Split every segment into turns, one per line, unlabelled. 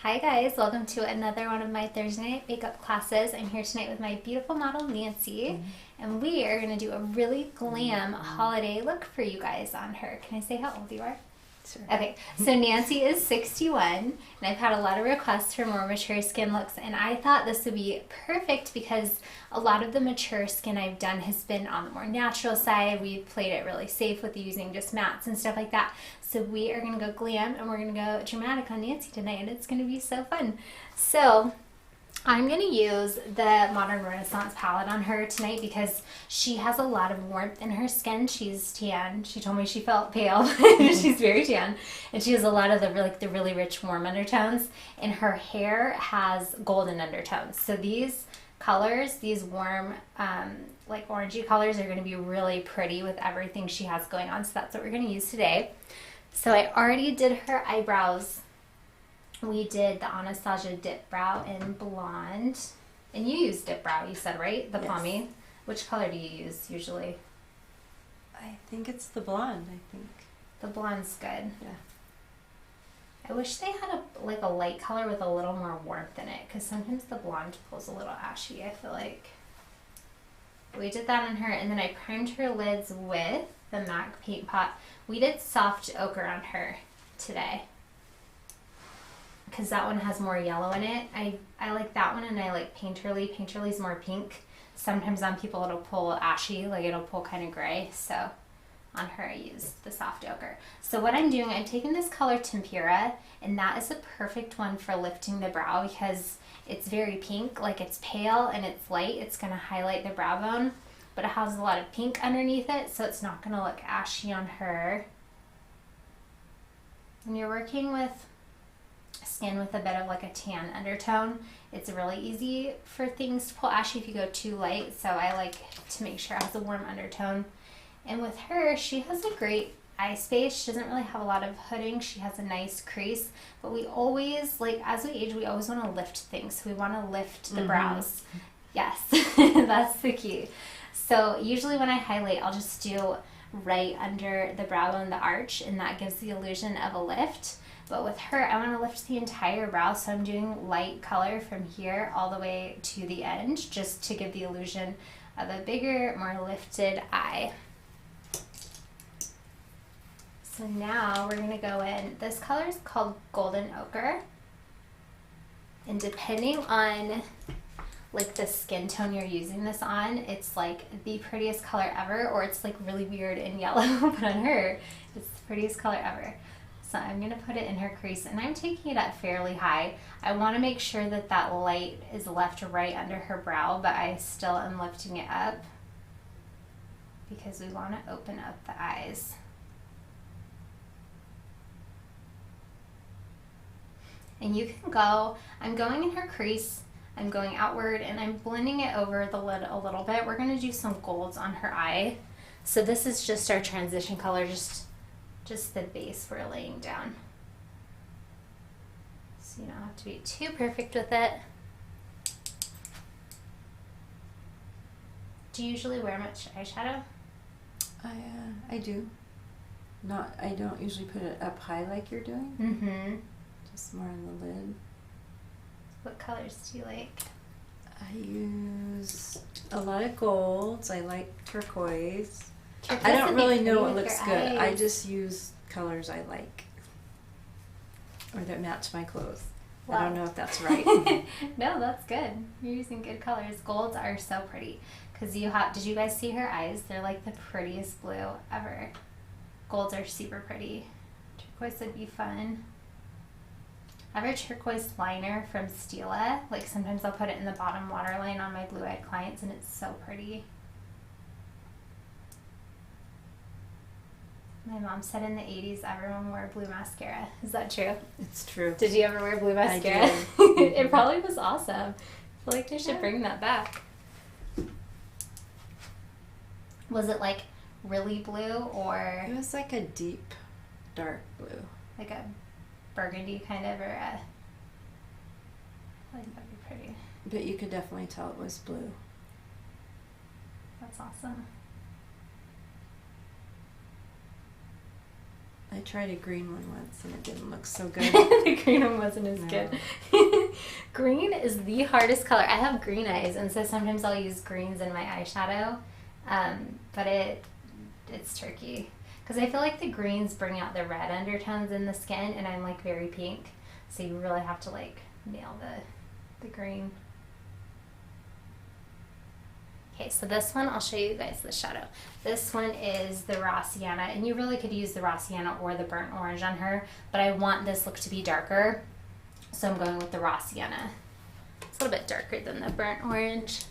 Hi guys, welcome to another one of my Thursday night makeup classes. I'm here tonight with my beautiful model Nancy, and we are going to do a really glam holiday look for you guys on her. Can I say how old you are?
Sure.
Okay, so Nancy is 61, and I've had a lot of requests for more mature skin looks, and I thought this would be perfect because a lot of the mature skin I've done has been on the more natural side. We've played it really safe with using just mattes and stuff like that. So we are going to go glam, and we're going to go dramatic on Nancy tonight, and it's going to be so fun. So I'm going to use the Modern Renaissance palette on her tonight because she has a lot of warmth in her skin. She's tan. She told me she felt pale. She's very tan. And she has a lot of the really rich warm undertones. And her hair has golden undertones. So these colors, these warm like orangey colors, are going to be really pretty with everything she has going on. So that's what we're going to use today. So I already did her eyebrows. We did the Anastasia dip brow in blonde. And you use dip brow, you said, right? The
Yes.
pomade. Which color do you use usually?
I think it's the blonde,
The blonde's good.
Yeah.
I wish they had a light color with a little more warmth in it, because sometimes the blonde pulls a little ashy, I feel like. We did that on her, and then I primed her lids with the MAC Paint Pot. We did soft ochre on her today, because that one has more yellow in it. I like that one, and I like Painterly. Painterly's more pink. Sometimes on people it'll pull ashy, like it'll pull kind of gray. So on her I used the soft ochre. So what I'm doing, I'm taking this color Tempera, and that is a perfect one for lifting the brow because it's very pink, like it's pale and it's light. It's going to highlight the brow bone, but it has a lot of pink underneath it, so it's not going to look ashy on her. When you're working with skin with a bit of like a tan undertone, it's really easy for things to pull ashy if you go too light, so I like to make sure it has a warm undertone. And with her, she has a great eye space. She doesn't really have a lot of hooding. She has a nice crease, but we always, like as we age, we always want to lift things. We want to lift the brows. Yes, that's the key. So usually when I highlight, I'll just do right under the brow bone, the arch, and that gives the illusion of a lift. But with her, I want to lift the entire brow, so I'm doing light color from here all the way to the end, just to give the illusion of a bigger, more lifted eye. So now we're going to go in, this color is called Golden Ochre, and depending on like the skin tone you're using this on, it's like the prettiest color ever, or it's like really weird and yellow, but on her, it's the prettiest color ever. So I'm going to put it in her crease, and I'm taking it up fairly high. I want to make sure that that light is left right under her brow, but I still am lifting it up because we want to open up the eyes. And you can go, I'm going in her crease, I'm going outward, and I'm blending it over the lid a little bit. We're going to do some golds on her eye. So this is just our transition color, just the base we're laying down. So you don't have to be too perfect with it. Do you usually wear much eyeshadow?
I do. I don't usually put it up high like you're doing.
Mm-hmm.
Just more on the lid.
What colors do you like?
I use a lot of golds. I like turquoise.
Turquoise
I don't
would be
really know
pretty
what
with
looks
your
good. I
eyes.
just use colors I like or that match my clothes.
Wow.
I don't know if that's right.
No, that's good. You're using good colors. Golds are so pretty because did you guys see her eyes? They're like the prettiest blue ever. Golds are super pretty. Turquoise would be fun. I have a turquoise liner from Stila. Like sometimes I'll put it in the bottom waterline on my blue-eyed clients, and it's so pretty. My mom said in the 80s everyone wore blue mascara. Is that true?
It's true.
Did you ever wear blue mascara?
I did.
It probably was awesome. I feel like they should bring that back. Was it like really blue or
It was like a deep, dark blue.
like a burgundy kind of, or a... I think that'd be pretty.
But you could definitely tell it was blue.
That's awesome.
I tried a green one once and it didn't look so good.
The green one wasn't as good. Green is the hardest color. I have green eyes, and so sometimes I'll use greens in my eyeshadow, but it's tricky because I feel like the greens bring out the red undertones in the skin, and I'm like very pink, so you really have to like nail the green. Okay, so this one, I'll show you guys the shadow. This one is the Raw Sienna, and you really could use the Raw Sienna or the Burnt Orange on her, but I want this look to be darker, so I'm going with the Raw Sienna. It's a little bit darker than the Burnt Orange.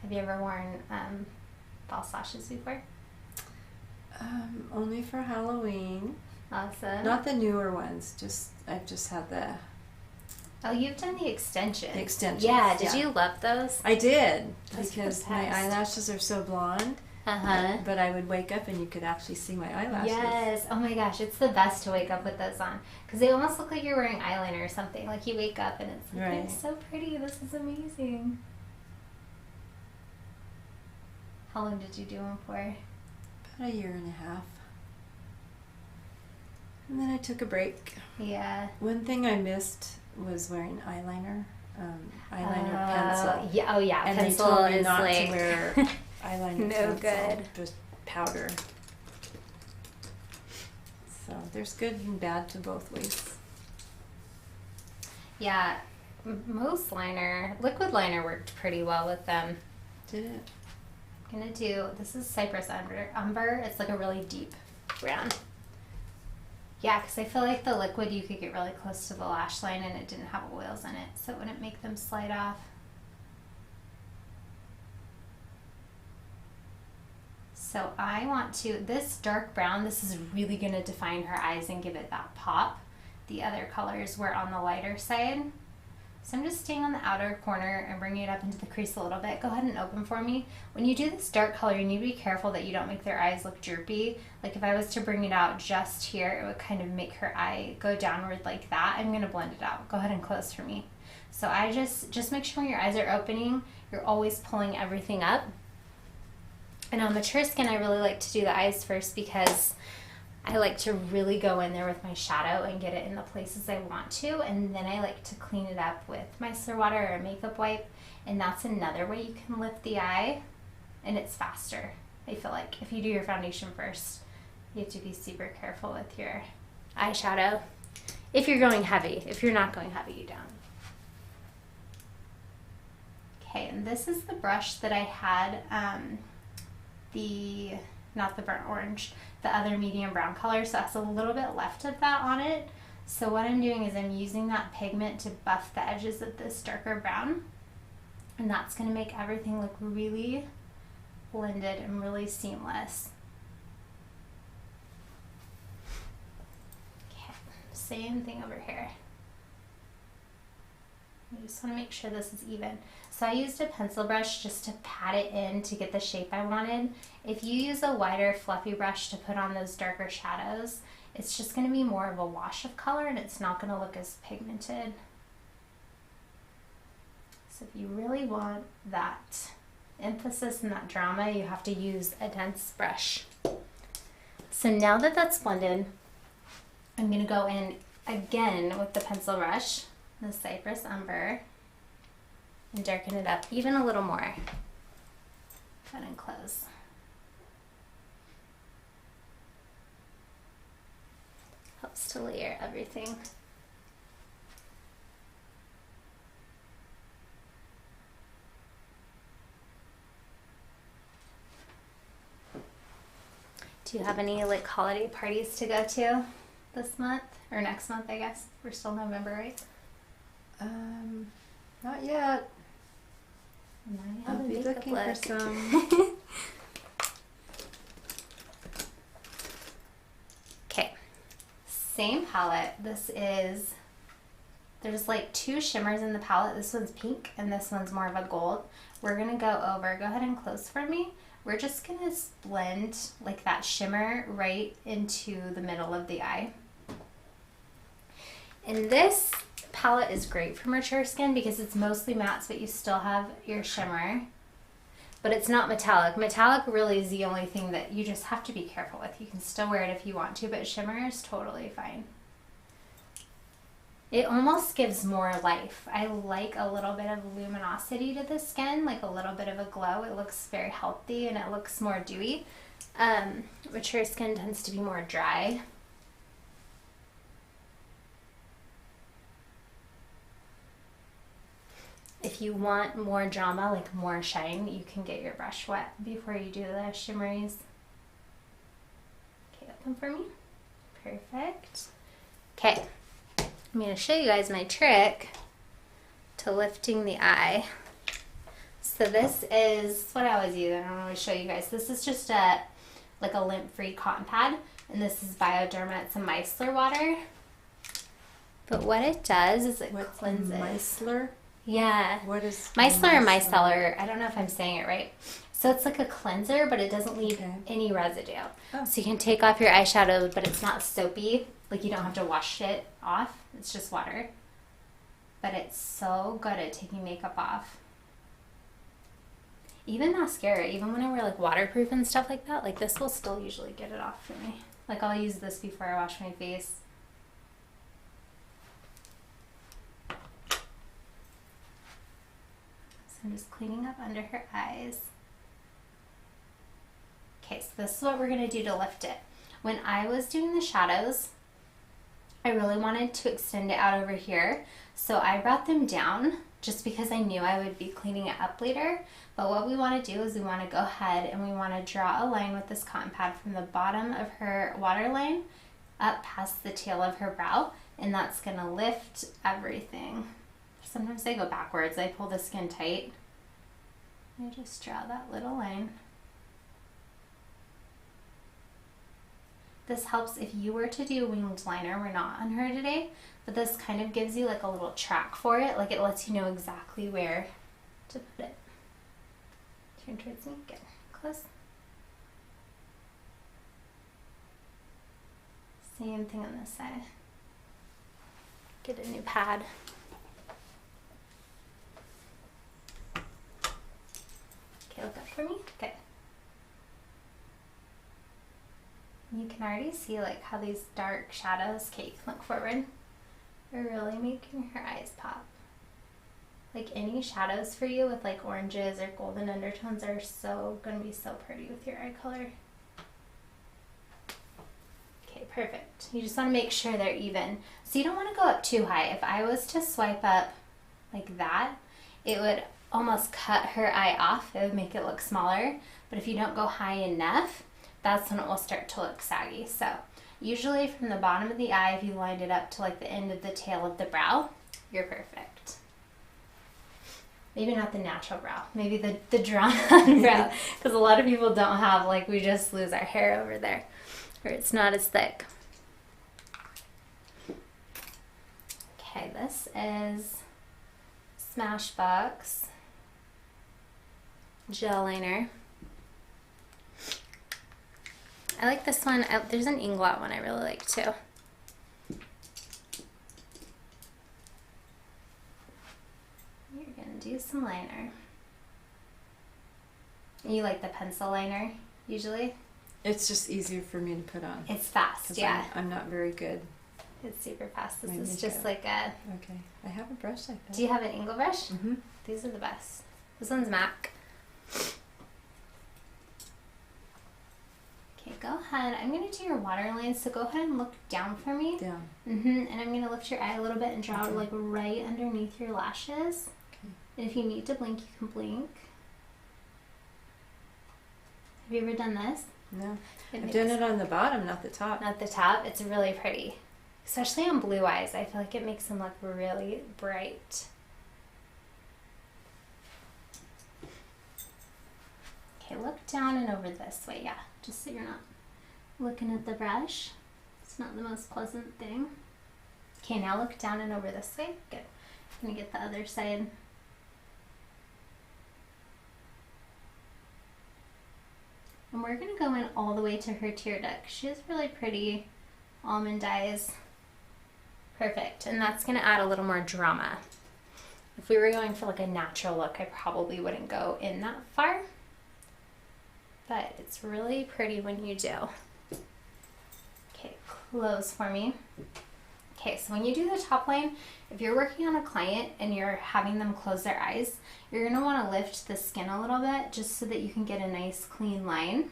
Have you ever worn false lashes before?
Only for Halloween.
Awesome.
Not the newer ones. I've just had the.
Oh, you've done the extensions.
The extensions.
Yeah. Did you love those?
I did,
That's
because my eyelashes are so blonde. But I would wake up and you could actually see my eyelashes.
Yes. Oh my gosh, it's the best to wake up with those on because they almost look like you're wearing eyeliner or something. Like you wake up and it's like,
right.
It's so pretty. This is amazing. How long did you do them for?
About a year and a half. And then I took a break.
Yeah.
One thing I missed was wearing eyeliner. Pencil.
Yeah. Oh yeah.
And
Pencil
they told me
is
not
like
to wear eyeliner
no
pencil,
good.
just powder. So there's good and bad to both ways.
Yeah. Most liquid liner worked pretty well with them.
Did it?
I'm gonna do, this is Cypress Umber. It's like a really deep brown. Yeah, because I feel like the liquid you could get really close to the lash line and it didn't have oils in it, so it wouldn't make them slide off. So I want to, this dark brown, this is really gonna define her eyes and give it that pop. The other colors were on the lighter side. So I'm just staying on the outer corner and bringing it up into the crease a little bit. Go ahead and open for me. When you do this dark color, you need to be careful that you don't make their eyes look droopy. Like if I was to bring it out just here, it would kind of make her eye go downward like that. I'm gonna blend it out. Go ahead and close for me. So I just make sure when your eyes are opening, you're always pulling everything up. And on mature skin, I really like to do the eyes first because I like to really go in there with my shadow and get it in the places I want to, and then I like to clean it up with micellar water or a makeup wipe, and that's another way you can lift the eye, and it's faster. I feel like if you do your foundation first, you have to be super careful with your eyeshadow. If you're going heavy. If you're not going heavy, you don't. Okay, and this is the brush that I had, not the burnt orange, the other medium brown color, so it has a little bit left of that on it. So what I'm doing is I'm using that pigment to buff the edges of this darker brown, and that's going to make everything look really blended and really seamless. Okay, same thing over here. I just want to make sure this is even. So I used a pencil brush just to pat it in to get the shape I wanted. If you use a wider fluffy brush to put on those darker shadows, it's just going to be more of a wash of color and it's not going to look as pigmented. So if you really want that emphasis and that drama, you have to use a dense brush. So now that that's blended, I'm going to go in again with the pencil brush, the Cypress Umber, and darken it up even a little more. Go ahead and close. Helps to layer everything. Do you have any like holiday parties to go to this month or next month? I guess we're still November, right?
Not yet. I'll be looking for some.
Okay, same palette. This is, there's like two shimmers in the palette. This one's pink and this one's more of a gold. We're gonna go ahead and close for me. We're just gonna blend like that shimmer right into the middle of the eye. And this palette is great for mature skin because it's mostly mattes, but you still have your shimmer. but it's not metallic. Metallic really is the only thing that you just have to be careful with. You can still wear it if you want to, but shimmer is totally fine. It almost gives more life. I like a little bit of luminosity to the skin, like a little bit of a glow. It looks very healthy and it looks more dewy. Mature skin tends to be more dry. If you want more drama, like more shine, you can get your brush wet before you do the shimmeries. Okay, open for me. Perfect. Okay, I'm going to show you guys my trick to lifting the eye. So this is what I always use. I don't always show you guys. This is just like a lint-free cotton pad, and this is Bioderma. It's a micellar water. But what it does is it cleanses.
Micellar?
Yeah.
What is
micellar or micellar? I don't know if I'm saying it right. So it's like a cleanser, but it doesn't leave any residue. Oh. So you can take off your eyeshadow, but it's not soapy. Like you don't have to wash it off. It's just water. But it's so good at taking makeup off. Even mascara, even when I wear like waterproof and stuff like that, like this will still usually get it off for me. Like I'll use this before I wash my face. I'm just cleaning up under her eyes. Okay, so this is what we're going to do to lift it. When I was doing the shadows, I really wanted to extend it out over here. So I brought them down just because I knew I would be cleaning it up later. But what we want to do is we want to go ahead and we want to draw a line with this cotton pad from the bottom of her waterline up past the tail of her brow. And that's going to lift everything. Sometimes I go backwards. I pull the skin tight. I just draw that little line. This helps if you were to do winged liner. We're not on her today, but this kind of gives you like a little track for it. Like it lets you know exactly where to put it. Turn towards me. Good. Close. Same thing on this side. Get a new pad. Okay, look up for me. Good. You can already see like how these dark shadows, okay, you can look forward, are really making her eyes pop. Like any shadows for you with like oranges or golden undertones are so gonna be so pretty with your eye color. Okay, perfect. You just want to make sure they're even. So you don't want to go up too high. If I was to swipe up like that, it would almost cut her eye off. It would make it look smaller. But if you don't go high enough, that's when it will start to look saggy. So usually from the bottom of the eye, if you lined it up to like the end of the tail of the brow, you're perfect. Maybe not the natural brow, maybe the drawn on brow, because a lot of people don't have, like, we just lose our hair over there, or it's not as thick. Okay, this is Smashbox gel liner. I like this one. There's an Inglot one I really like too. You're gonna do some liner. You like the pencil liner usually?
It's just easier for me to put on.
It's fast, yeah.
I'm not very good.
It's super fast. This is just like a...
Okay. I have a brush like that.
Do you have an angle brush?
Mm-hmm.
These are the best. This one's MAC. Okay, go ahead. I'm going to do your waterline, so go ahead and look down for me.
Down.
And I'm going to lift your eye a little bit and draw like right underneath your lashes.
Okay.
And if you need to blink, you can blink. Have you ever done this?
No. I've done it on the bottom, not the top.
Not the top. It's really pretty. Especially on blue eyes. I feel like it makes them look really bright. Okay, look down and over this way. Yeah, just so you're not looking at the brush. It's not the most pleasant thing. Okay, now look down and over this way. Good. I'm gonna get the other side. And we're gonna go in all the way to her tear duct. She has really pretty almond eyes. Perfect. And that's gonna add a little more drama. If we were going for like a natural look, I probably wouldn't go in that far. but it's really pretty when you do. Okay, close for me. Okay, so when you do the top line, if you're working on a client and you're having them close their eyes, you're gonna wanna lift the skin a little bit just so that you can get a nice clean line.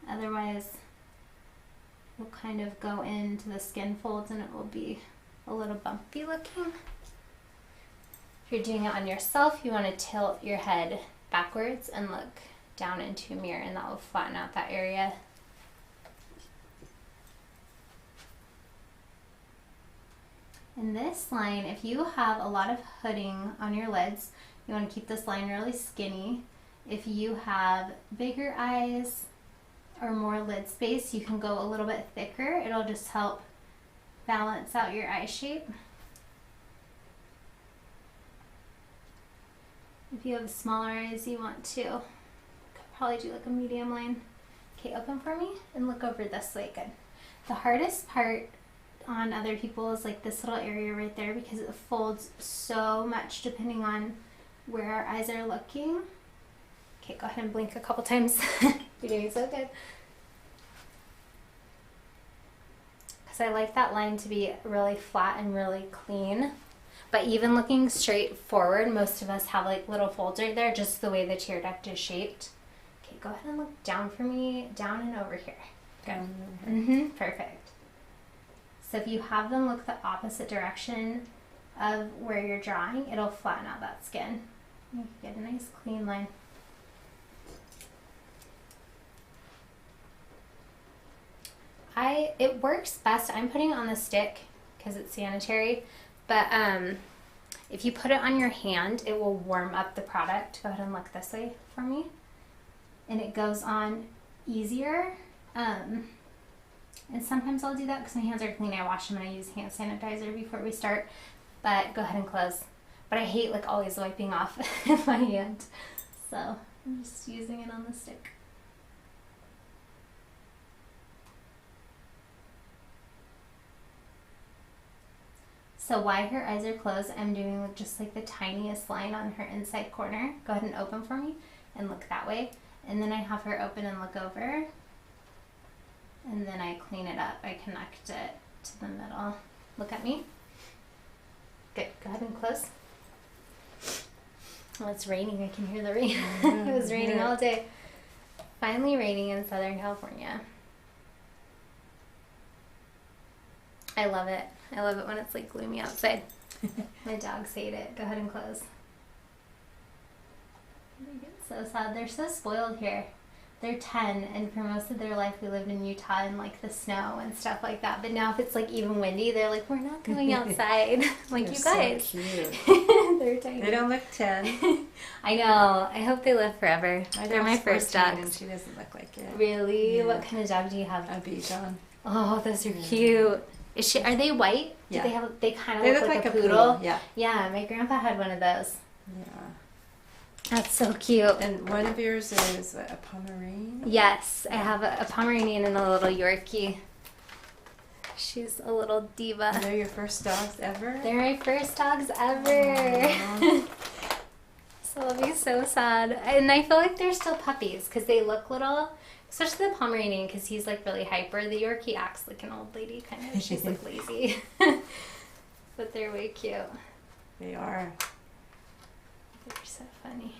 Otherwise, you'll kind of go into the skin folds and it will be a little bumpy looking. If you're doing it on yourself, you wanna tilt your head backwards and look down into a mirror, and that will flatten out that area. In this line, if you have a lot of hooding on your lids, you want to keep this line really skinny. If you have bigger eyes or more lid space, you can go a little bit thicker. It'll just help balance out your eye shape. If you have smaller eyes, you want to probably do like a medium line. Okay, open for me and look over this way. Good. The hardest part on other people is like this little area right there because it folds so much depending on where our eyes are looking. Okay, go ahead and blink a couple times. You're doing so good. Because I like that line to be really flat and really clean. But even looking straight forward, most of us have like little folds right there, just the way the tear duct is shaped. Okay, go ahead and look down for me, down and over here. Good. Perfect. So if you have them look the opposite direction of where you're drawing, it'll flatten out that skin. You get a nice clean line. It works best. I'm putting it on the stick because it's sanitary, but if you put it on your hand, it will warm up the product. Go ahead and look this way for me. And it goes on easier. And sometimes I'll do that because my hands are clean. I wash them and I use hand sanitizer before we start. But go ahead and close. But I hate like always wiping off my hand. So I'm just using it on the stick. So while her eyes are closed, I'm doing just like the tiniest line on her inside corner. Go ahead and open for me and look that way. And then I have her open and look over. And then I clean it up. I connect it to the middle. Look at me. Good. Go ahead and close. Well, it's raining. I can hear the rain. It was raining all day. Finally raining in Southern California. I love it. I love it when it's like gloomy outside. My dogs hate it. Go ahead and close. They get so sad. They're so spoiled here. They're 10, and for most of their life we lived in Utah and like the snow and stuff like that. But now if it's like even windy, they're like, we're not going outside. Like, you guys.
So cute.
They're tiny.
They don't look 10.
I know. I hope they live forever. They're my first dogs.
And she doesn't look like it.
Really?
Yeah.
What kind of dog do you have?
A Bichon.
Oh, those are cute. Is she? Are they white?
Yeah.
Do they have? They kind of look like a poodle.
Yeah.
Yeah. My grandpa had one of those.
Yeah.
That's so cute.
And one of yours is a Pomeranian?
Yes, I have a Pomeranian and a little Yorkie. She's a little diva.
They're your first dogs ever?
They're my first dogs ever. So I'll be so sad. And I feel like they're still puppies because they look little. Especially the Pomeranian because he's like really hyper. The Yorkie acts like an old lady kind of. She's like lazy. But they're way cute.
They are.
They're so funny.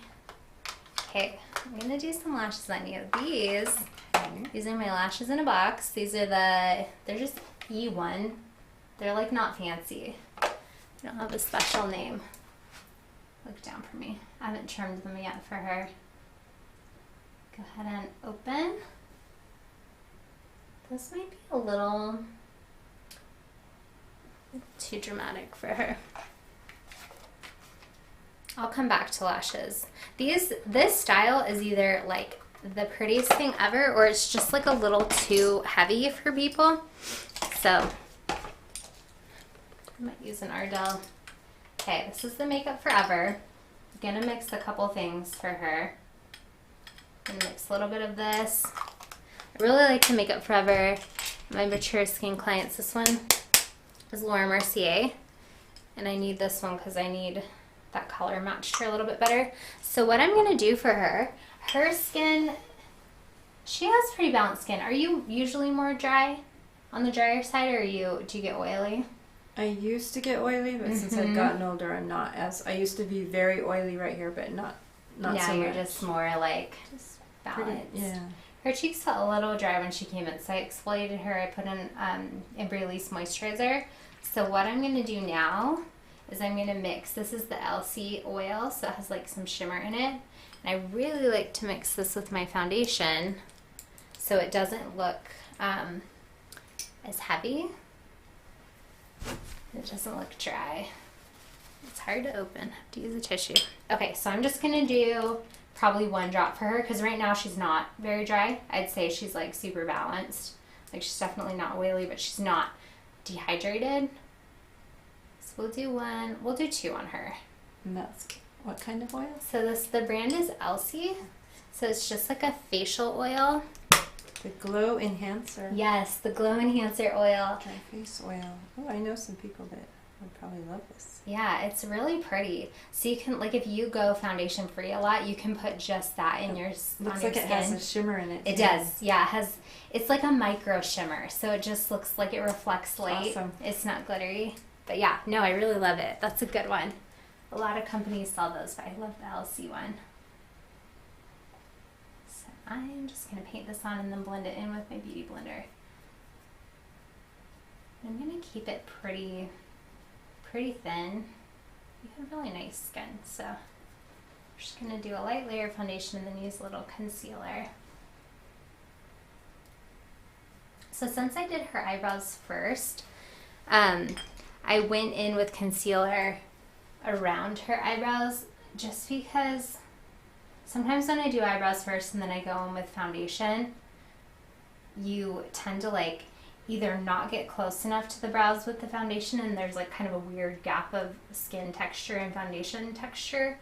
Okay, I'm going to do some lashes on you. These are my lashes in a box. These are they're just E1. They're like not fancy. They don't have a special name. Look down for me. I haven't trimmed them yet for her. Go ahead and open. This might be a little too dramatic for her. I'll come back to lashes. This style is either like the prettiest thing ever or it's just like a little too heavy for people. So I might use an Ardell. Okay, this is the Makeup Forever. I'm gonna mix a couple things for her. I'm gonna mix a little bit of this. I really like the Makeup Forever. My mature skin clients. This one is Laura Mercier. And I need this one because I need that color matched her a little bit better. So what I'm going to do for her skin, she has pretty balanced skin. Are you usually more dry, on the drier side, or do you get oily?
I used to get oily, but since I've gotten older, I'm not as. I used to be very oily right here, but not so much.
Yeah, you're just more like just balanced.
Yeah.
Her cheeks felt a little dry when she came in, so I exfoliated her. I put in Embryolisse moisturizer. So what I'm going to do now is I'm going to mix. This is the LC oil, so it has like some shimmer in it. And I really like to mix this with my foundation so it doesn't look as heavy. It doesn't look dry. It's hard to open. I have to use a tissue. Okay, so I'm just going to do probably 1 drop for her because right now she's not very dry. I'd say she's like super balanced. Like she's definitely not oily, but she's not dehydrated. So we'll do 1. We'll do 2 on her.
And that's what kind of oil?
So the brand is Elsie. So it's just like a facial oil.
The Glow Enhancer.
Yes, the Glow Enhancer oil.
Dry face oil. Oh, I know some people that would probably love this.
Yeah, it's really pretty. So you can, like, if you go foundation free a lot, you can put just that in your
Looks
skin.
like it has a shimmer in it.
It does. Yeah, it's like a micro shimmer. So it just looks like it reflects light.
Awesome.
It's not glittery. But yeah, no, I really love it. That's a good one. A lot of companies sell those, but I love the LC one. So I'm just going to paint this on and then blend it in with my Beauty Blender. I'm going to keep it pretty thin. You have really nice skin, so I'm just going to do a light layer of foundation and then use a little concealer. So since I did her eyebrows first, I went in with concealer around her eyebrows just because sometimes when I do eyebrows first and then I go in with foundation, you tend to like either not get close enough to the brows with the foundation and there's like kind of a weird gap of skin texture and foundation texture,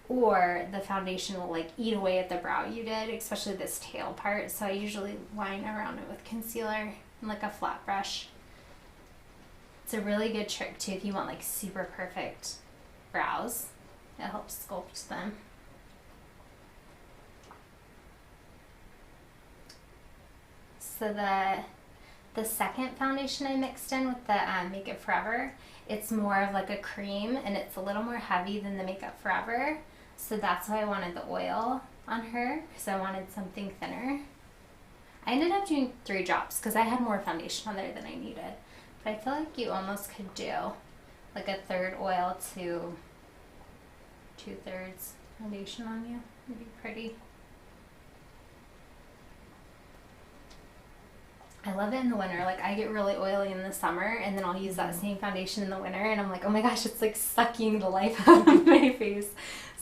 or the foundation will like eat away at the brow you did, especially this tail part. So I usually line around it with concealer and like a flat brush. It's a really good trick too if you want like super perfect brows. It helps sculpt them. So the second foundation I mixed in with the Make It Forever, it's more of like a cream and it's a little more heavy than the Make Up Forever. So that's why I wanted the oil on her, because I wanted something thinner. I ended up doing 3 drops because I had more foundation on there than I needed. But I feel like you almost could do like a 1/3 oil to 2/3 foundation on you. It'd be pretty. I love it in the winter. Like I get really oily in the summer and then I'll use that same foundation in the winter and I'm like, oh my gosh, it's like sucking the life out of my face.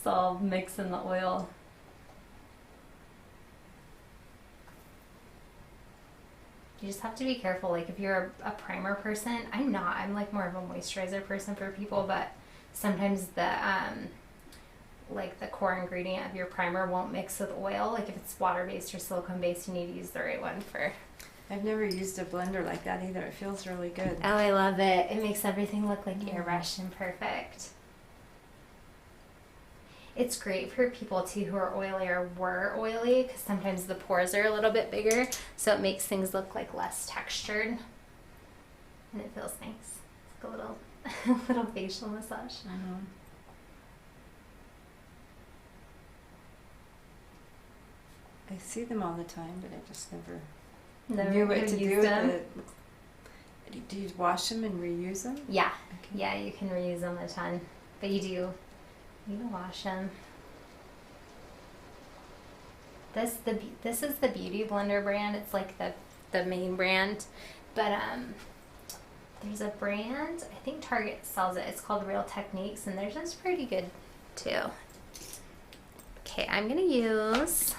So I'll mix in the oil. You just have to be careful. Like if you're a primer person, I'm not. I'm like more of a moisturizer person for people, but sometimes the like the core ingredient of your primer won't mix with oil. Like if it's water-based or silicone-based, you need to use the right one for.
I've never used a blender like that either. It feels really good.
Oh, I love it. It makes everything look like airbrushed and perfect. It's great for people too who are oily or were oily because sometimes the pores are a little bit bigger, so it makes things look like less textured, and it feels nice. It's like a little, little facial massage.
Mm-hmm. I see them all the time, but I just never knew what to do with it. Do you wash them and reuse them?
Yeah.
Okay.
Yeah, you can reuse them a ton, but you do need to wash them. This is the Beauty Blender brand. It's like the main brand, but there's a brand, I think Target sells it. It's called Real Techniques, and theirs is pretty good too. Okay, I'm gonna use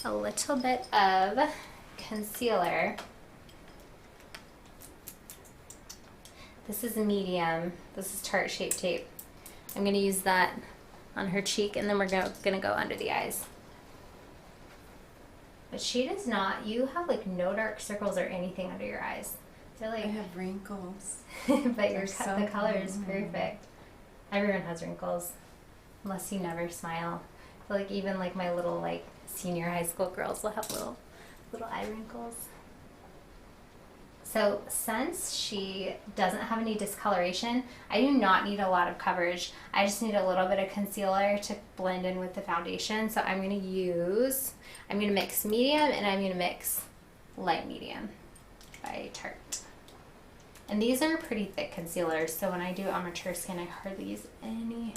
a little bit of concealer. This is medium. This is Tarte Shape Tape. I'm going to use that on her cheek, and then we're going to go under the eyes. But she does not. You have like no dark circles or anything under your eyes. I feel like
I have wrinkles.
but the color is perfect. Everyone has wrinkles, unless you never smile. I feel like even like my little like senior high school girls will have little eye wrinkles. So since she doesn't have any discoloration, I do not need a lot of coverage. I just need a little bit of concealer to blend in with the foundation. So I'm gonna mix medium and I'm gonna mix light medium by Tarte. And these are pretty thick concealers, so when I do on mature skin, I hardly use any.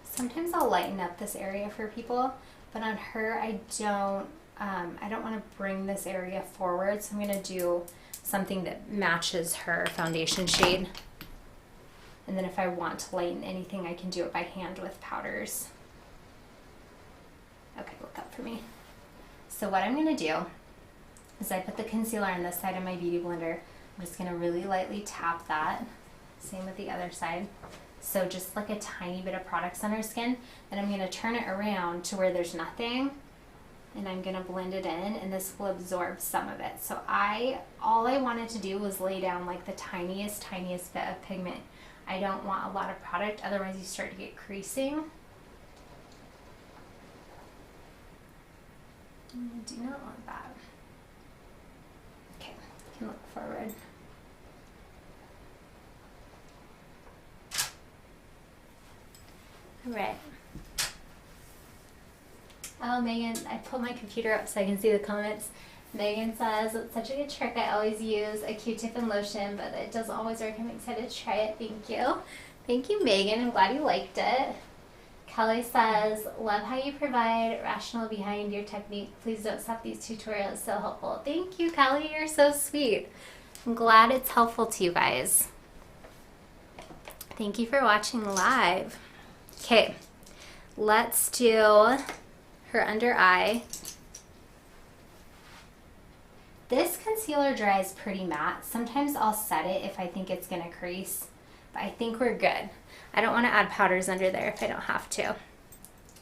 Sometimes I'll lighten up this area for people, but on her, I don't want to bring this area forward, so I'm going to do something that matches her foundation shade. And then if I want to lighten anything, I can do it by hand with powders. Okay, look up for me. So what I'm going to do is I put the concealer on this side of my Beauty Blender. I'm just going to really lightly tap that. Same with the other side. So just like a tiny bit of product on her skin. Then I'm going to turn it around to where there's nothing. And I'm going to blend it in, and this will absorb some of it. So all I wanted to do was lay down like the tiniest bit of pigment. I don't want a lot of product, otherwise you start to get creasing. I do not want that. Okay, you can look forward. All right. Oh, Megan, I pulled my computer up so I can see the comments. Megan says, it's such a good trick. I always use a Q-tip and lotion, but it doesn't always work. I'm excited to try it. Thank you. Thank you, Megan. I'm glad you liked it. Kelly says, love how you provide rationale behind your technique. Please don't stop these tutorials. So helpful. Thank you, Kelly. You're so sweet. I'm glad it's helpful to you guys. Thank you for watching live. Okay, let's do her under eye. This concealer dries pretty matte. Sometimes I'll set it if I think it's gonna crease, but I think we're good. I don't wanna add powders under there if I don't have to.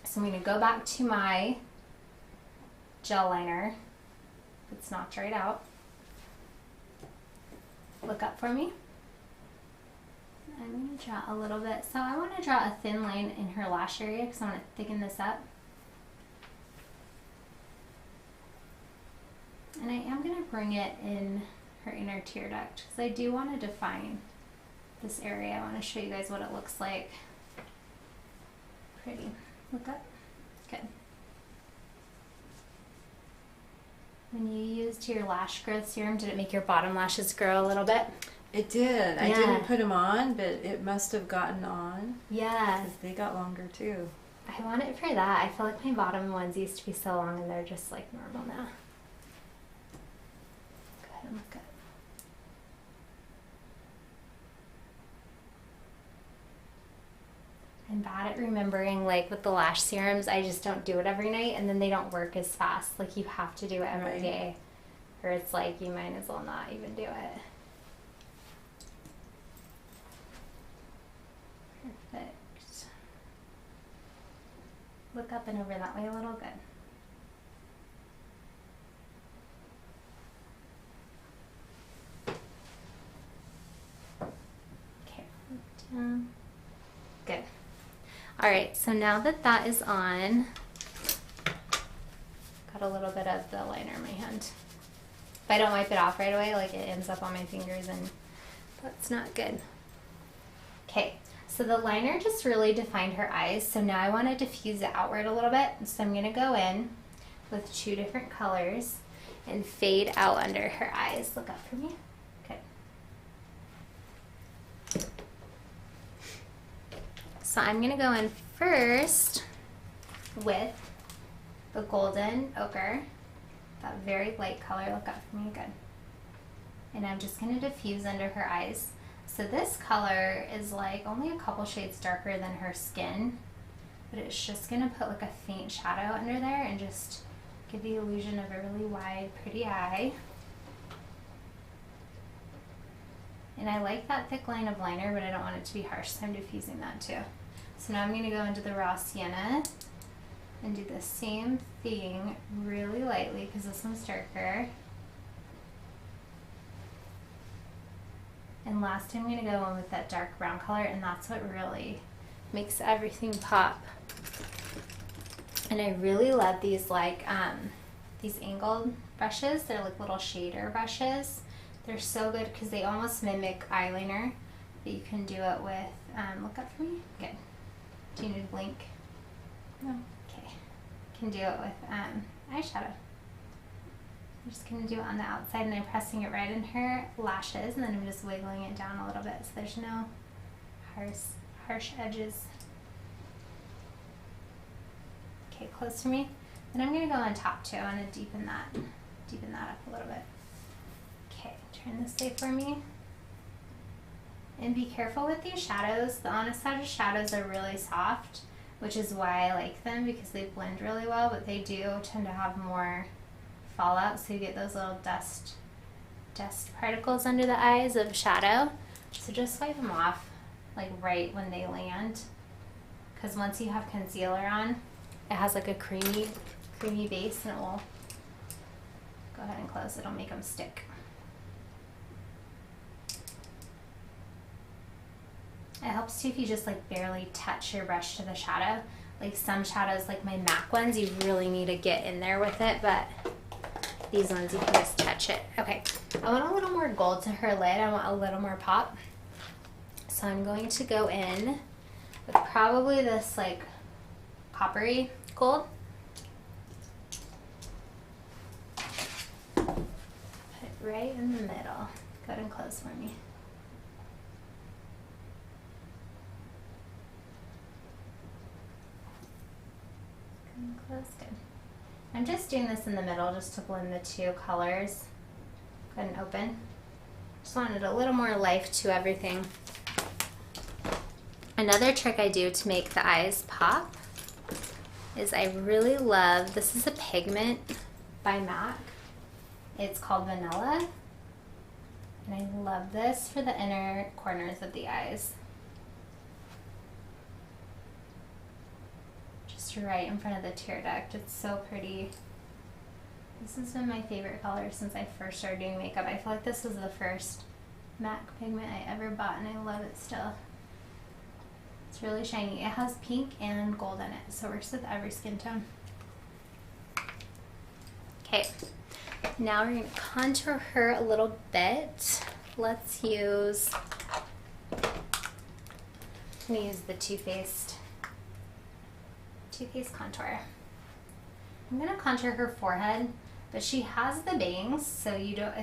So I'm gonna go back to my gel liner. It's not dried out. Look up for me. I'm gonna draw a little bit. So I wanna draw a thin line in her lash area because I wanna thicken this up. And I am going to bring it in her inner tear duct because I do want to define this area. I want to show you guys what it looks like. Pretty. Look up. Good. When you used your lash growth serum, did it make your bottom lashes grow a little bit?
It did. I didn't put them on, but it must have gotten on.
Yeah.
Because they got longer too.
I want it for that. I feel like my bottom ones used to be so long and they're just like normal now. Look up. I'm bad at remembering, like with the lash serums, I just don't do it every night and then they don't work as fast. Like you have to do it every day or it's like you might as well not even do it. Perfect. Look up and over that way a little. Good. Good. All right, so now that that is on, got a little bit of the liner in my hand. If I don't wipe it off right away, like it ends up on my fingers and that's not good. Okay, so the liner just really defined her eyes. So now I want to diffuse it outward a little bit. So I'm gonna go in with 2 different colors and fade out under her eyes. Look up for me. So I'm going to go in first with the golden ochre, that very light color. Look up for me. Good. And I'm just going to diffuse under her eyes. So this color is like only a couple shades darker than her skin, but it's just going to put like a faint shadow under there and just give the illusion of a really wide, pretty eye. And I like that thick line of liner, but I don't want it to be harsh, so I'm diffusing that too. So now I'm going to go into the raw sienna and do the same thing really lightly because this one's darker. And last I'm going to go in with that dark brown color, and that's what really makes everything pop. And I really love these these angled brushes. They're like little shader brushes. They're so good because they almost mimic eyeliner, but you can do it with, look up for me. Good. Do you need a blink?
No.
Okay. Can do it with eyeshadow. I'm just going to do it on the outside, and I'm pressing it right in her lashes, and then I'm just wiggling it down a little bit so there's no harsh edges. Okay, close to me. Then I'm going to go on top too. I want to deepen that up a little bit. Okay, turn this way for me. And be careful with these shadows. The Anastasia shadows are really soft, which is why I like them, because they blend really well, but they do tend to have more fallout, so you get those little dust particles under the eyes of shadow. So just wipe them off like right when they land, because once you have concealer on, it has like a creamy base, and it will go ahead and close. It'll make them stick. It helps too if you just like barely touch your brush to the shadow. Like some shadows, like my MAC ones, you really need to get in there with it, but these ones you can just touch it. Okay, I want a little more gold to her lid. I want a little more pop. So I'm going to go in with probably this like coppery gold. Put it right in the middle. Go ahead and close for me. Good and close, good. I'm just doing this in the middle just to blend the two colors. Go ahead and open. Just wanted a little more life to everything. Another trick I do to make the eyes pop is I really love, this is a pigment by MAC. It's called Vanilla. And I love this for the inner corners of the eyes. Just right in front of the tear duct. It's so pretty. This has been my favorite color since I first started doing makeup. I feel like this was the first MAC pigment I ever bought, and I love it still. It's really shiny. It has pink and gold in it, so it works with every skin tone. Okay, now we're going to contour her a little bit. Let's use, I'm going to use the Too Faced contour. I'm going to contour her forehead, but she has the bangs, so you don't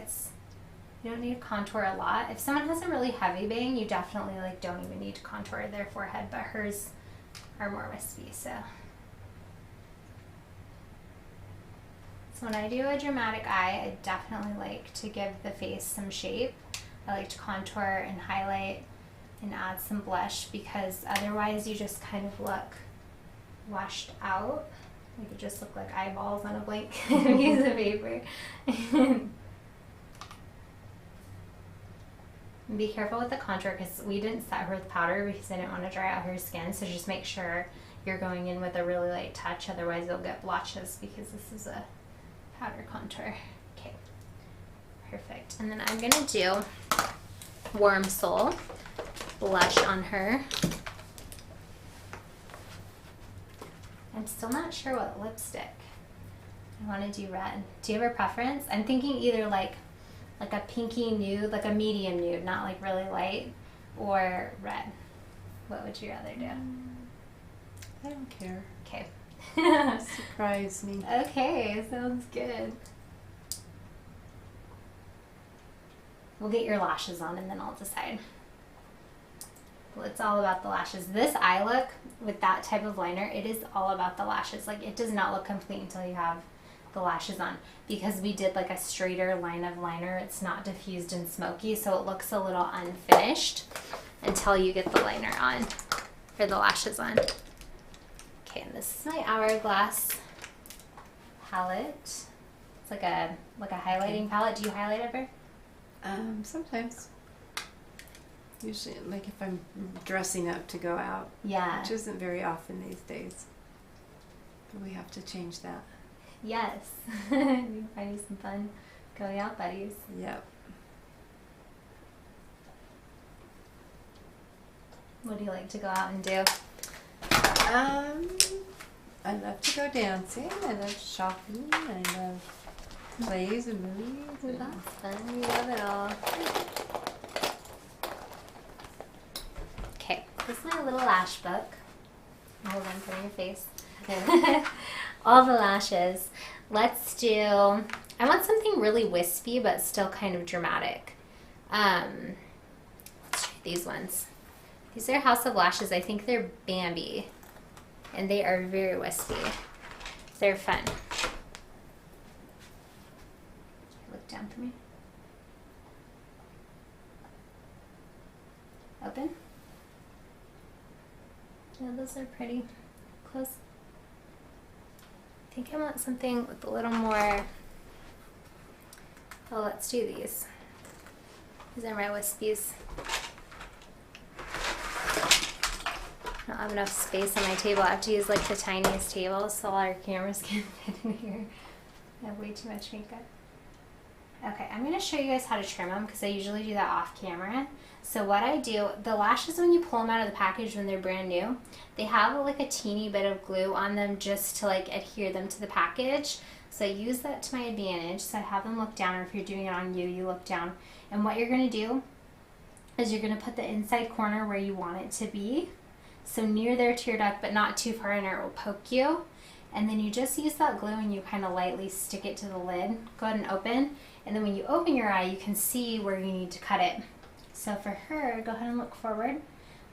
need to contour a lot. If someone has a really heavy bang, you definitely don't even need to contour their forehead, but hers are more wispy, so when I do a dramatic eye, I definitely like to give the face some shape. I like to contour and highlight and add some blush, because otherwise you just kind of look washed out. Like it just look like eyeballs on a blank piece of paper. Be careful with the contour, because we didn't set her with powder because I didn't want to dry out her skin, so just make sure you're going in with a really light touch, otherwise you'll get blotches, because this is a powder contour. Okay, perfect. And then I'm going to do Warm Soul blush on her. I'm still not sure what lipstick I want to do. Red. Do you have a preference? I'm thinking either like a pinky nude, like a medium nude, not like really light, or red. What would you rather do?
I don't care.
Okay.
Surprise me.
Okay, sounds good. We'll get your lashes on and then I'll decide. Well, it's all about the lashes. This eye look with that type of liner, it is all about the lashes. Like, it does not look complete until you have the lashes on, because we did like a straighter line of liner. It's not diffused and smoky, so it looks a little unfinished until you get the liner on, or the lashes on. Okay, and this is my Hourglass palette. It's like a highlighting palette. Do you highlight ever?
Sometimes. Usually, like if I'm dressing up to go out.
Yeah.
Which isn't very often these days. But we have to change that.
Yes. We find you some fun going out buddies.
Yep.
What do you like to go out and do?
I love to go dancing. I love shopping. I love plays and movies.
That's fun. You love it all. Okay, this is my little lash book. Hold on for your face. Okay. All the lashes. Let's do, I want something really wispy but still kind of dramatic. Let's try these ones. These are House of Lashes. I think they're Bambi. And they are very wispy. They're fun. Look down for me. Open. Yeah, those are pretty. Close. I think I want something with a little more. Oh, let's do these. These are my wispies. I don't have enough space on my table. I have to use like the tiniest table so all our cameras can fit in here. I have way too much makeup. Okay, I'm going to show you guys how to trim them because I usually do that off camera. So what I do, the lashes when you pull them out of the package when they're brand new, they have like a teeny bit of glue on them just to like adhere them to the package. So I use that to my advantage. So I have them look down, or if you're doing it on you, you look down. And what you're going to do is you're going to put the inside corner where you want it to be. So near there to your duct, but not too far in or it will poke you. And then you just use that glue and you kind of lightly stick it to the lid. Go ahead and open. And then when you open your eye, you can see where you need to cut it. So for her, go ahead and look forward.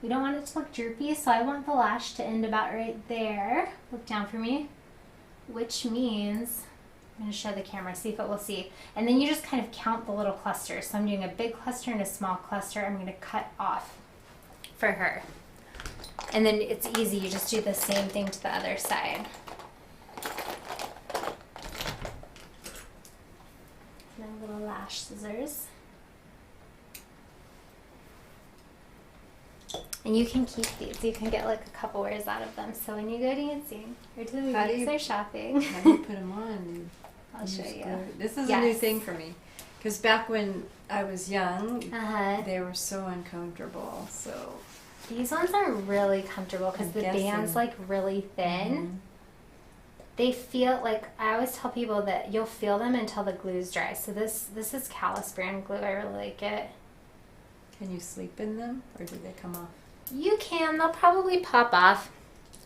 We don't want it to look droopy, so I want the lash to end about right there. Look down for me, which means, I'm going to show the camera, see if it will see. And then you just kind of count the little clusters. So I'm doing a big cluster and a small cluster. I'm going to cut off for her. And then it's easy, you just do the same thing to the other side. My little lash scissors. And you can keep these. You can get like a couple wears out of them. So when you go dancing or to the movies or shopping.
How do you put them on?
I'll show you.
This is a new thing for me. Because back when I was young, they were so uncomfortable. So
these ones are really comfortable because the band's like really thin. Mm-hmm. They feel like, I always tell people that you'll feel them until the glue's dry. So this is Callus brand glue. I really like it.
Can you sleep in them or do they come off?
You can. They'll probably pop off.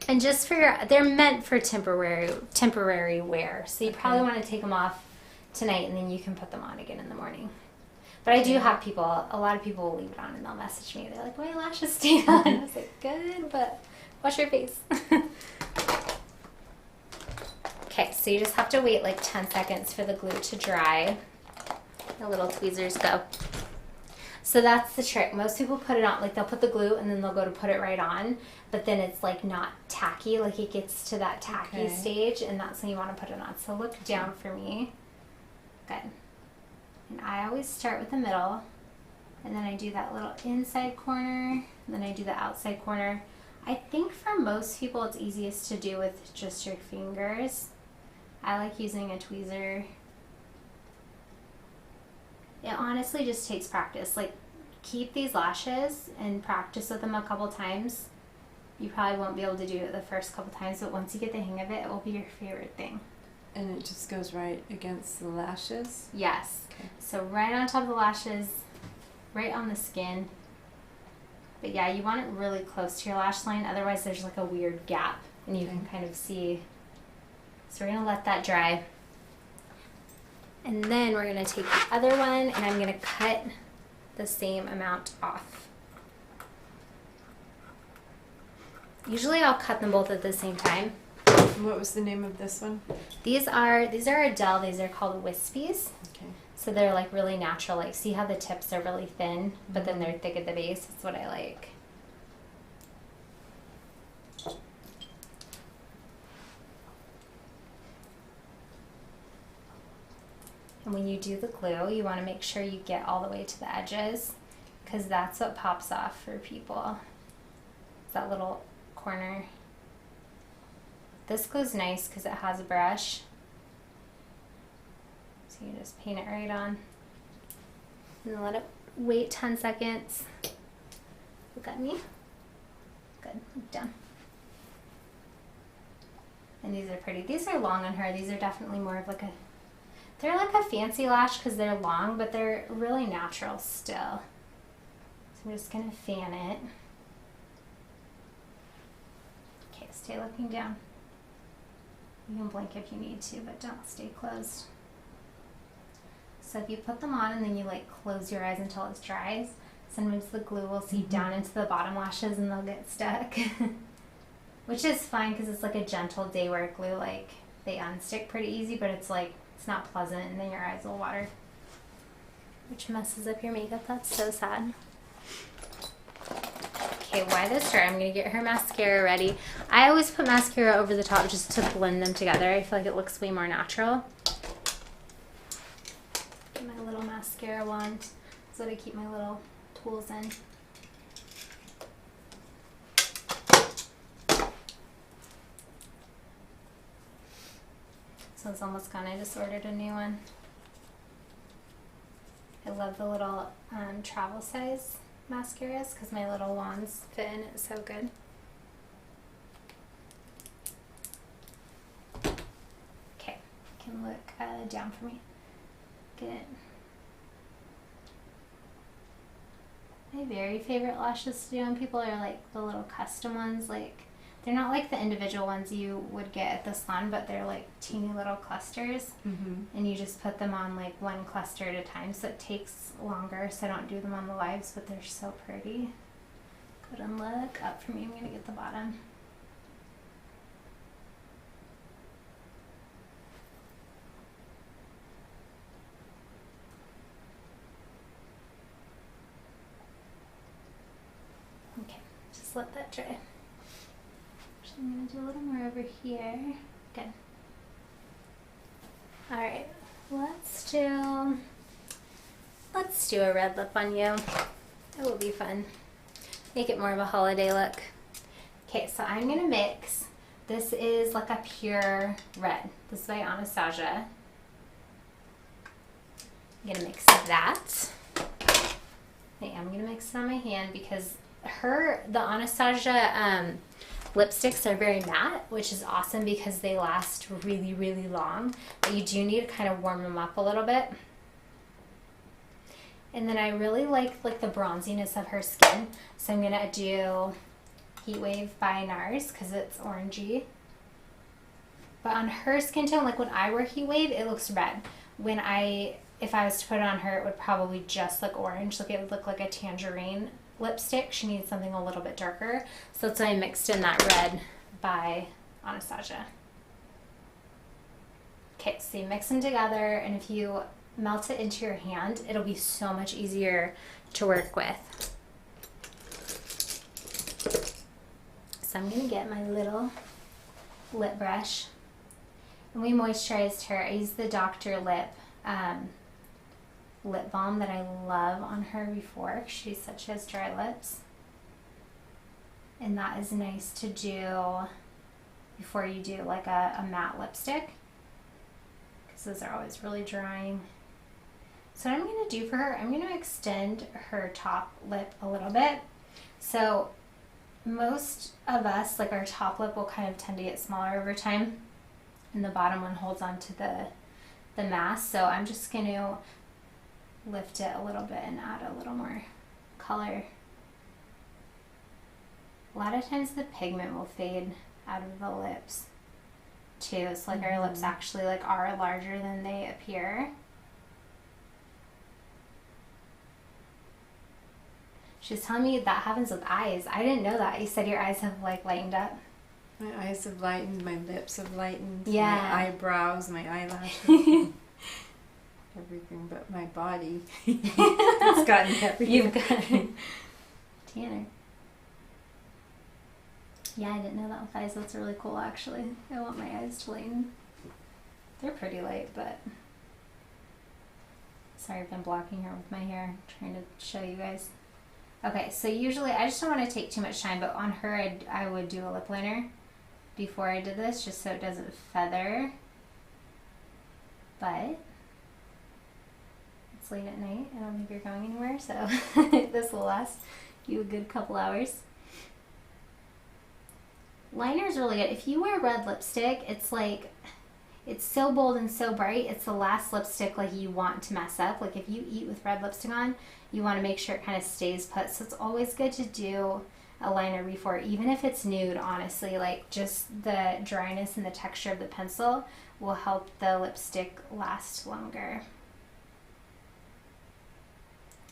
And just for your, they're meant for temporary wear. So you probably want to take them off tonight and then you can put them on again in the morning. But I do have people, a lot of people will leave it on and they'll message me. They're like, my lashes stayed on. I was like, good, but wash your face. Okay, so you just have to wait like 10 seconds for the glue to dry. The little tweezers go. So that's the trick. Most people put it on, like they'll put the glue and then they'll go to put it right on, but then it's like not tacky, like it gets to that tacky stage and that's when you want to put it on. So look down for me. Good. And I always start with the middle and then I do that little inside corner and then I do the outside corner. I think for most people it's easiest to do with just your fingers. I like using a tweezer. It honestly just takes practice. Like, keep these lashes and practice with them a couple times. You probably won't be able to do it the first couple times, but once you get the hang of it, it will be your favorite thing.
And it just goes right against the lashes?
Yes. Okay. So right on top of the lashes, right on the skin. But yeah, you want it really close to your lash line, otherwise there's like a weird gap and you can kind of see. So we're going to let that dry. And then we're going to take the other one and I'm going to cut the same amount off. Usually I'll cut them both at the same time.
And what was the name of this one?
These are Adele. These are called wispies.
Okay.
So they're like really natural. Like, see how the tips are really thin, but then they're thick at the base? That's what I like. And when you do the glue, you want to make sure you get all the way to the edges because that's what pops off for people. That little corner. This glue's nice because it has a brush. So you just paint it right on. And then let it wait 10 seconds. Look at me. Good. Look down. And these are pretty. These are long on her. These are definitely more of like a, they're like a fancy lash because they're long, but they're really natural still. So I'm just going to fan it. Okay, stay looking down. You can blink if you need to, but don't stay closed. So if you put them on and then you like close your eyes until it dries, sometimes the glue will seep down into the bottom lashes and they'll get stuck. Which is fine because it's like a gentle day wear glue, like they unstick pretty easy, but it's like, it's not pleasant and then your eyes will water. Which messes up your makeup, that's so sad. Okay, while this dry, I'm gonna get her mascara ready. I always put mascara over the top just to blend them together. I feel like it looks way more natural. Get my little mascara wand so that I keep my little tools in. So it's almost gone. I just ordered a new one. I love the little travel size mascaras because my little wands fit in it so good. Okay, you can look down for me. Get it. My very favorite lashes to do on people are like the little custom ones. Like, they're not like the individual ones you would get at the salon, but they're like teeny little clusters. And you just put them on like one cluster at a time, so it takes longer, so I don't do them on the lives, but they're so pretty. Go and look up for me. I'm gonna get the bottom. Okay, just let that dry. I'm going to do a little more over here. Good. Alright, let's do a red lip on you. It will be fun. Make it more of a holiday look. Okay, so I'm going to mix. This is like a pure red. This is by Anastasia. I'm going to mix that. I am going to mix it on my hand because the Anastasia lipsticks are very matte, which is awesome because they last really, really long. But you do need to kind of warm them up a little bit. And then I really like the bronziness of her skin. So I'm going to do Heat Wave by NARS because it's orangey. But on her skin tone, like when I wear Heat Wave, it looks red. If I was to put it on her, it would probably just look orange. Like it would look like a tangerine lipstick. She needs something a little bit darker, so that's why I mixed in that red by Anastasia. Okay, so you mix them together, and if you melt it into your hand, it'll be so much easier to work with. So I'm gonna get my little lip brush, and we moisturized her. I used the Dr. Lip lip balm that I love on her before. She has dry lips, and that is nice to do before you do like a matte lipstick because those are always really drying. So what I'm going to do for her, I'm going to extend her top lip a little bit. So most of us, like our top lip will kind of tend to get smaller over time, and the bottom one holds on to the mask. So I'm just going to lift it a little bit and add a little more color. A lot of times the pigment will fade out of the lips too. It's like our lips actually like are larger than they appear. She was telling me that happens with eyes. I didn't know that. You said your eyes have like lightened up.
My eyes have lightened, my lips have lightened,
yeah.
My eyebrows, my eyelashes. Everything but my body. It's gotten heavier.
You've got Tanner. Yeah, I didn't know that with eyes. That's really cool, actually. I want my eyes to lighten. They're pretty light, but... Sorry, I've been blocking her with my hair, trying to show you guys. Okay, so usually, I just don't want to take too much time, but on her, I would do a lip liner before I did this, just so it doesn't feather. But... it's late at night. I don't think you're going anywhere, so this will last you a good couple hours. Liner is really good. If you wear red lipstick, it's like, it's so bold and so bright. It's the last lipstick like you want to mess up. Like if you eat with red lipstick on, you want to make sure it kind of stays put. So it's always good to do a liner before, even if it's nude, honestly. Like just the dryness and the texture of the pencil will help the lipstick last longer.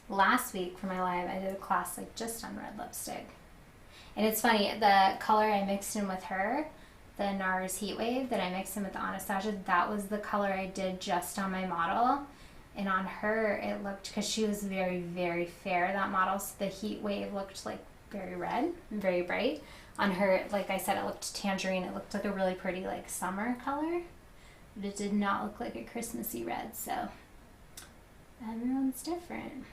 Last week for my live, I did a class like just on red lipstick. And it's funny, the color I mixed in with her, the NARS Heat Wave that I mixed in with the Anastasia, that was the color I did just on my model. And on her, it looked, because she was very, very fair, that model, so the Heat Wave looked like very red and very bright. On her, like I said, it looked tangerine. It looked like a really pretty like summer color, but it did not look like a Christmassy red, so everyone's different.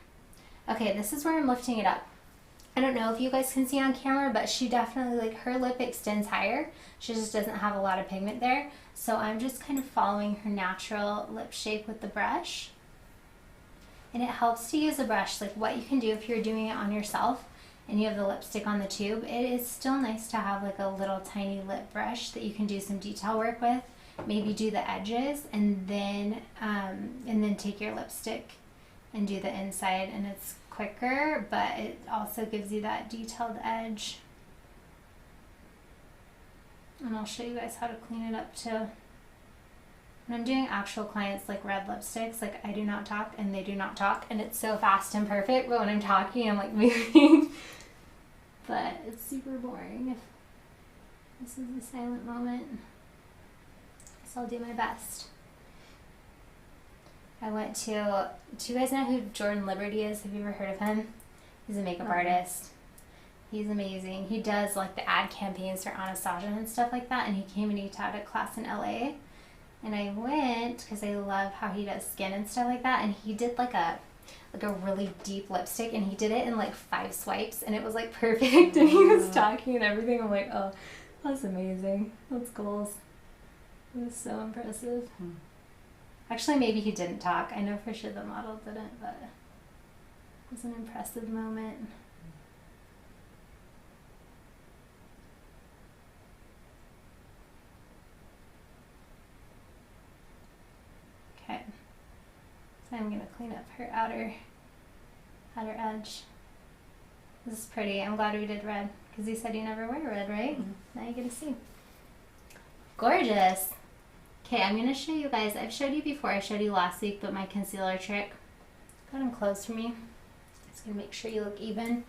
Okay, this is where I'm lifting it up. I don't know if you guys can see on camera, but she definitely, like, her lip extends higher. She just doesn't have a lot of pigment there. So I'm just kind of following her natural lip shape with the brush. And it helps to use a brush. Like what you can do if you're doing it on yourself and you have the lipstick on the tube, it is still nice to have like a little tiny lip brush that you can do some detail work with. Maybe do the edges and then take your lipstick and do the inside, and it's quicker, but it also gives you that detailed edge. And I'll show you guys how to clean it up too. When I'm doing actual clients like red lipsticks, like I do not talk and they do not talk, and it's so fast and perfect, but when I'm talking I'm like moving. But it's super boring if this is the silent moment. So I'll do my best. I went to, do you guys know who Jordan Liberty is? Have you ever heard of him? He's a makeup artist. He's amazing. He does like the ad campaigns for Anastasia and stuff like that, and he came and he taught a class in LA. And I went because I love how he does skin and stuff like that, and he did like a really deep lipstick, and he did it in like 5 swipes, and it was like perfect. And he was talking and everything. I'm like, oh, that's amazing. That's goals. It was so impressive. Actually, maybe he didn't talk. I know for sure the model didn't, but it was an impressive moment. Okay, so I'm going to clean up her outer edge. This is pretty. I'm glad we did red, because you said you never wear red, right? Now you get to see. Gorgeous. Okay, I'm going to show you guys, I've showed you before, I showed you last week, but my concealer trick. Go ahead and close for me. Just going to make sure you look even.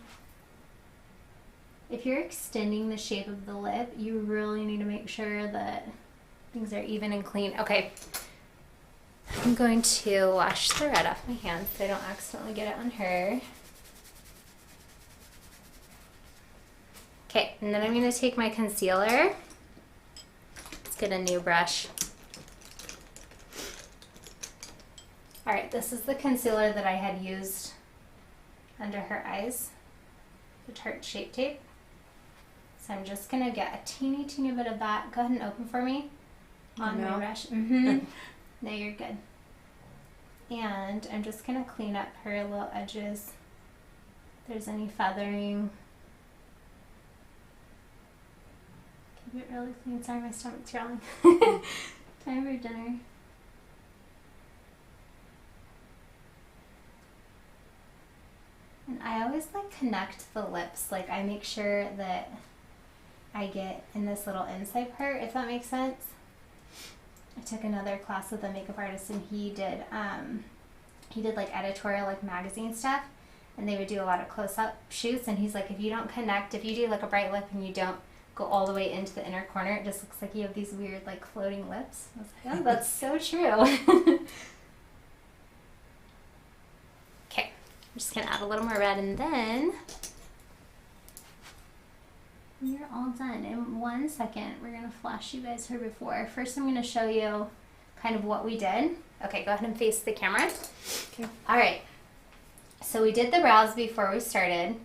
If you're extending the shape of the lip, you really need to make sure that things are even and clean. Okay, I'm going to wash the red off my hands so I don't accidentally get it on her. Okay, and then I'm going to take my concealer. Let's get a new brush. Alright, this is the concealer that I had used under her eyes, the Tarte Shape Tape. So I'm just going to get a teeny bit of that. Go ahead and open for me on my brush. No, you're good. And I'm just going to clean up her little edges. If there's any feathering. Keep it really clean. Sorry, my stomach's growling. Time for dinner. And I always like connect the lips. Like I make sure that I get in this little inside part, if that makes sense. I took another class with a makeup artist, and he did like editorial, like magazine stuff, and they would do a lot of close-up shoots, and he's like, if you don't connect, if you do like a bright lip and you don't go all the way into the inner corner, it just looks like you have these weird like floating lips. I was like, oh, that's so true. Okay, I'm just gonna add a little more red, and then you're all done. In 1 second, we're gonna flash you guys her before. First, I'm gonna show you kind of what we did. Okay, go ahead and face the camera. Okay. All right, so we did the brows before we started.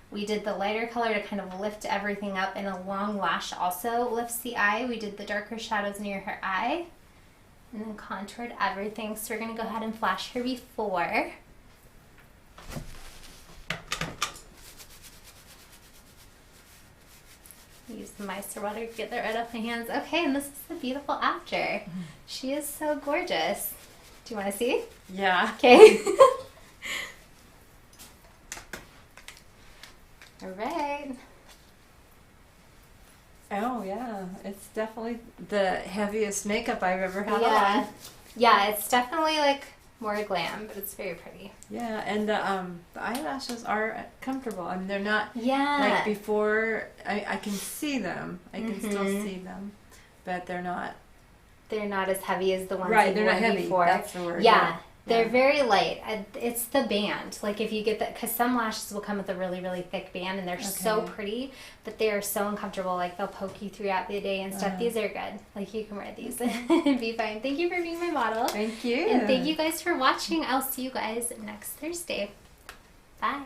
We did the lighter color to kind of lift everything up, and a long lash also lifts the eye. We did the darker shadows near her eye, and then contoured everything. So we're gonna go ahead and flash her before. Use the micellar water to get that right off my hands. Okay, and this is the beautiful after. She is so gorgeous. Do you want to see?
Yeah.
Okay. All right.
Oh yeah, it's definitely the heaviest makeup I've ever had on.
Yeah, it's definitely like more glam, but it's very pretty.
Yeah, and the eyelashes are comfortable. I mean, they're not
Yeah.
like before. I can see them. I can still see them, but they're not.
They're not as heavy as the ones
They're not heavy.
before.
That's the word.
Yeah. They're very light. It's the band. Like if you get that, because some lashes will come with a really, really thick band and they're so pretty, but they are so uncomfortable. Like they'll poke you throughout the day and stuff. These are good. Like you can wear these and be fine. Thank you for being my model.
Thank you.
And thank you guys for watching. I'll see you guys next Thursday. Bye.